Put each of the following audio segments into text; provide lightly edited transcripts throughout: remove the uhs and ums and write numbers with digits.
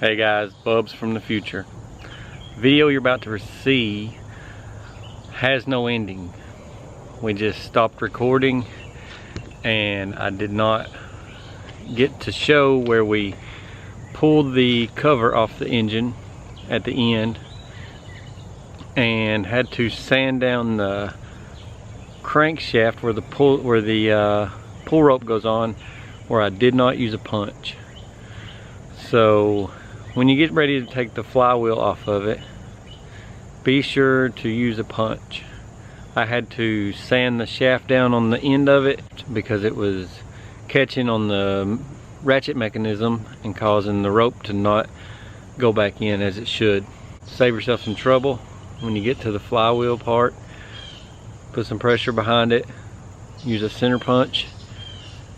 Hey guys, Bubs from the future. Video you're about to see has no ending. We just stopped recording and I did not get to show where we pulled the cover off the engine at the end and had to sand down the crankshaft where the pull rope goes on, where I did not use a punch. So when you get ready to take the flywheel off of it, be sure to use a punch. I had to sand the shaft down on the end of it because it was catching on the ratchet mechanism and causing the rope to not go back in as it should. Save yourself some trouble when you get to the flywheel part. Put some pressure behind it, use a center punch,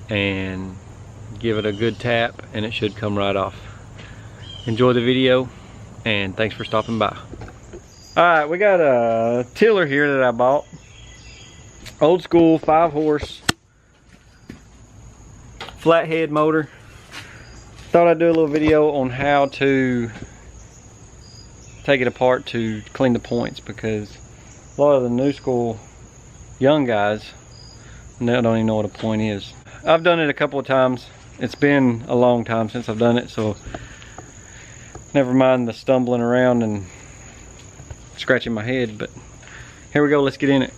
and give it a good tap and it should come right off. Enjoy the video and thanks for stopping by. Alright, we got a tiller here that I bought. Old school 5-horse flathead motor. Thought I'd do a little video on how to take it apart to clean the points, because a lot of the new school young guys now don't even know what a point is. I've done it a couple of times. It's been a long time since I've done it, so never mind the stumbling around and scratching my head, but here we go, let's get in it.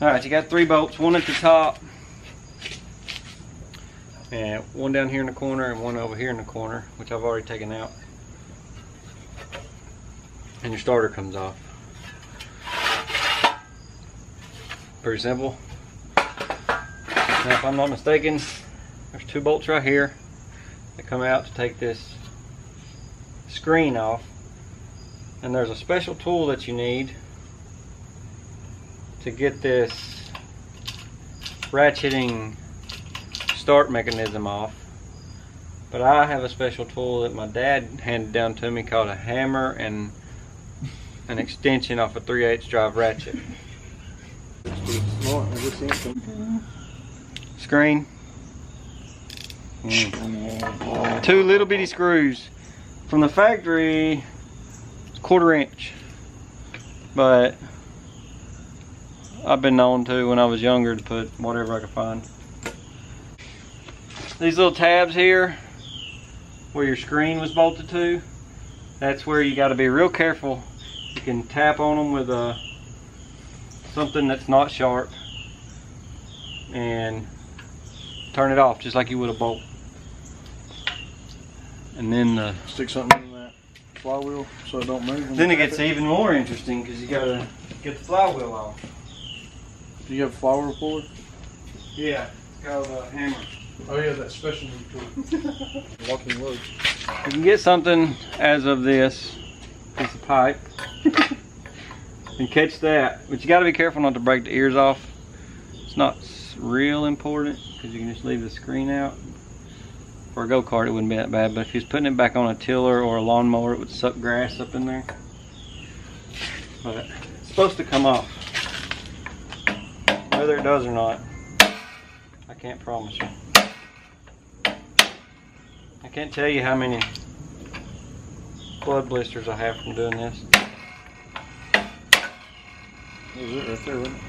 Alright, you got 3 bolts, one at the top and one down here in the corner and one over here in the corner, which I've already taken out. And your starter comes off. Pretty simple. Now if I'm not mistaken, there's 2 bolts right here that come out to take this screen off, and there's a special tool that you need to get this ratcheting start mechanism off. But I have a special tool that my dad handed down to me called a hammer and an extension off a 3/8 drive ratchet. Screen. 2 little bitty screws. From the factory, it's 1/4 inch, but I've been known to, when I was younger, to put whatever I could find. These little tabs here, where your screen was bolted to, that's where you got to be real careful. You can tap on them with something that's not sharp and turn it off just like you would a bolt. And then stick something in that flywheel so it don't move. Then it gets even more interesting because you gotta get the flywheel off. Do you have a flywheel puller? Yeah, it's called a hammer. Oh yeah, that special tool. Walking loads. You can get something as of this piece of pipe and catch that, but you got to be careful not to break the ears off. It's not real important because you can just leave the screen out. For a go-kart it wouldn't be that bad, but if he was putting it back on a tiller or a lawnmower, it would suck grass up in there. But it's supposed to come off. Whether it does or not, I can't promise you. I can't tell you how many blood blisters I have from doing this. That was it right there, wasn't it?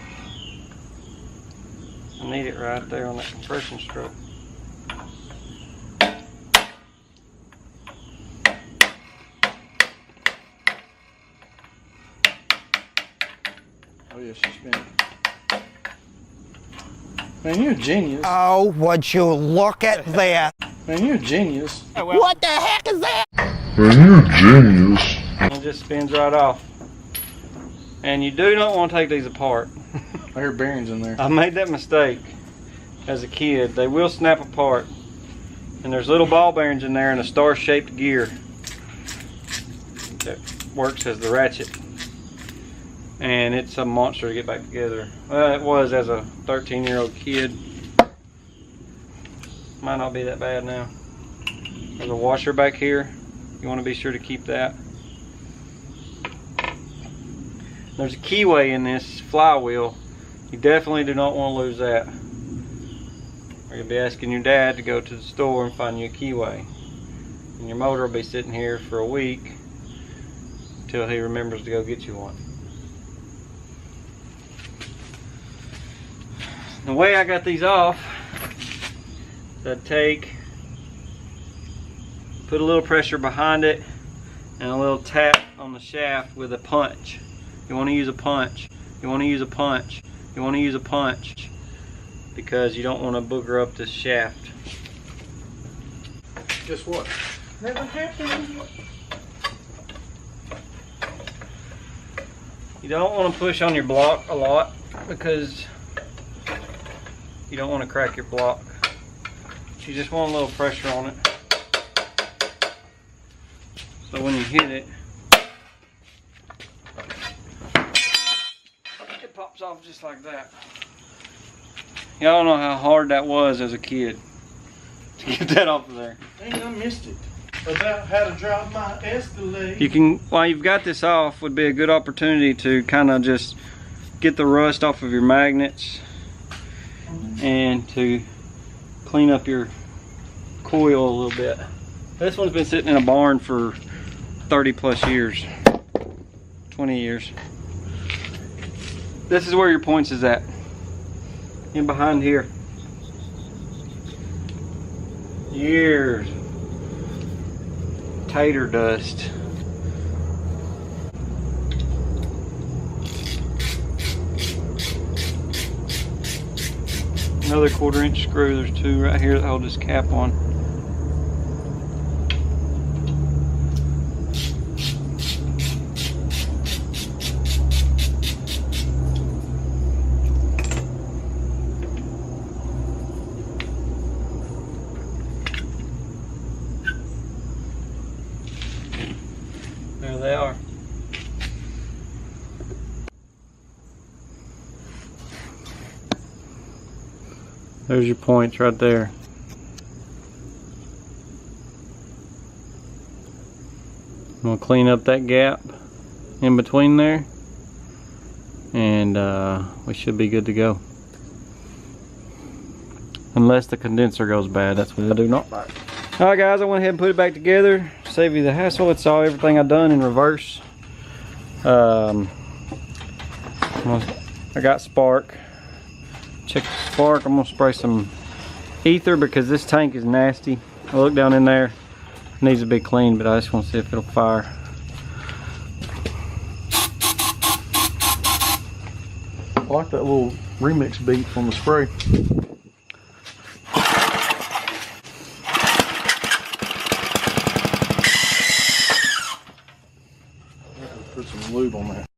I need it right there on that compression stroke. Oh yeah, she's spinning. Man, you're a genius. Oh, would you look at that? Man, you're a genius. What the heck is that? Man, you're a genius. It just spins right off. And you do not want to take these apart. I hear bearings in there. I made that mistake as a kid. They will snap apart. And there's little ball bearings in there and a star-shaped gear that works as the ratchet. And it's a monster to get back together. Well, it was as a 13-year-old kid. Might not be that bad now. There's a washer back here. You want to be sure to keep that. There's a keyway in this flywheel. You definitely do not want to lose that. Or you'll be asking your dad to go to the store and find you a keyway. And your motor will be sitting here for a week until he remembers to go get you one. The way I got these off, I'd put a little pressure behind it and a little tap on the shaft with a punch. You want to use a punch. You want to use a punch. You want to use a punch because you don't want to booger up this shaft. Guess what? Never happened. You don't want to push on your block a lot because you don't want to crack your block. You just want a little pressure on it. So when you hit it, it pops off just like that. Y'all know how hard that was as a kid to get that off of there. Dang, I missed it. About how to drive my Escalade. You can, while you've got this off, would be a good opportunity to kind of just get the rust off of your magnets and to clean up your coil a little bit. This one's been sitting in a barn for 30 plus years, 20 years. This is where your points is at, in behind here. Years. Tater dust. Another 1/4 inch screw. There's two right here that hold this cap on. There they are. There's your points right there. I'm gonna clean up that gap in between there, and we should be good to go. Unless the condenser goes bad, that's what I do not like. Alright guys, I went ahead and put it back together. Save you the hassle. It's all everything I've done in reverse. I got spark. Check the spark. I'm gonna spray some ether because this tank is nasty. I look down in there. It needs to be cleaned, but I just want to see if it'll fire. I like that little remix beat from the spray. Put some lube on that.